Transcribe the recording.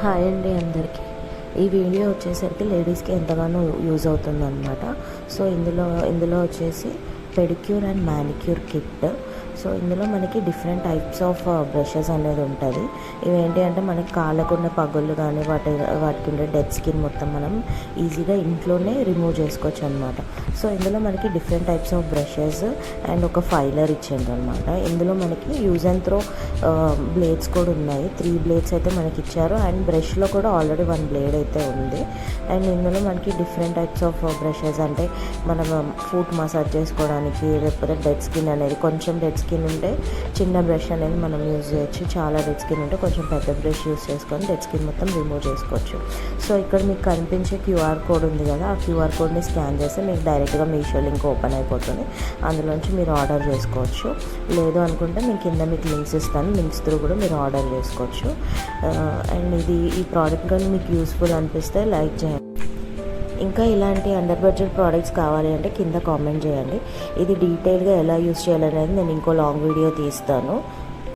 Hi అండి అందరికీ. ఈ వీడియో వచ్చేసరికి లేడీస్కి ఎంతగానో యూజ్ అవుతుందన్నమాట. సో ఇందులో వచ్చేసి pedicure and manicure kit. So ఇందులో మనకి డిఫరెంట్ టైప్స్ ఆఫ్ బ్రషెస్ అనేది ఉంటుంది. ఇవేంటి అంటే మనకి కాళ్ళకున్న పగుళ్ళు కానీ వాటికి ఉండే డెడ్ స్కిన్ మొత్తం మనం ఈజీగా ఇంట్లోనే రిమూవ్ చేసుకోవచ్చు అనమాట. సో ఇందులో మనకి different types of brushes and ఒక ఫైలర్ ఇచ్చిండ్రు అనమాట. ఇందులో మనకి యూజ్ అండ్ త్రో బ్లేడ్స్ కూడా ఉన్నాయి. 3 బ్లేడ్స్ అయితే మనకి ఇచ్చారు అండ్ బ్రష్లో కూడా ఆల్రెడీ 1 బ్లేడ్ అయితే ఉంది. అండ్ ఇందులో మనకి డిఫరెంట్ టైప్స్ ఆఫ్ బ్రషెస్ అంటే మనం ఫుట్ మసాజ్ చేసుకోవడానికి, లేకపోతే డెడ్ స్కిన్ అనేది కొంచెం డెడ్ స్కిన్ ఉంటే చిన్న బ్రష్ అనేది మనం యూజ్ చేయొచ్చు. చాలా డెడ్ స్కిన్ ఉంటే కొంచెం పెద్ద బ్రష్ యూజ్ చేసుకొని డెడ్ స్కిన్ మొత్తం రిమూవ్ చేసుకోవచ్చు. సో ఇక్కడ మీకు కనిపించే క్యూఆర్ కోడ్ ఉంది కదా, ఆ క్యూఆర్ కోడ్ని స్కాన్ చేస్తే మీకు డైరెక్ట్గా మీషో లింక్ ఓపెన్ అయిపోతుంది. అందులోంచి మీరు ఆర్డర్ చేసుకోవచ్చు. లేదు అనుకుంటే నేను కింద మీకు లింక్స్ ఇస్తాను, లింక్స్ త్రూ కూడా మీరు ఆర్డర్ చేసుకోవచ్చు. అండ్ ఈ ప్రోడక్ట్ కానీ మీకు యూస్ఫుల్ అనిపిస్తే లైక్ చేయండి. ఇంకా ఇలాంటి అండర్ బడ్జెట్ ప్రోడక్ట్స్ కావాలి అంటే కింద కామెంట్ చేయండి. ఇది డీటెయిల్గా ఎలా యూస్ చేయాలనేది నేను ఇంకో లాంగ్ వీడియో తీస్తాను.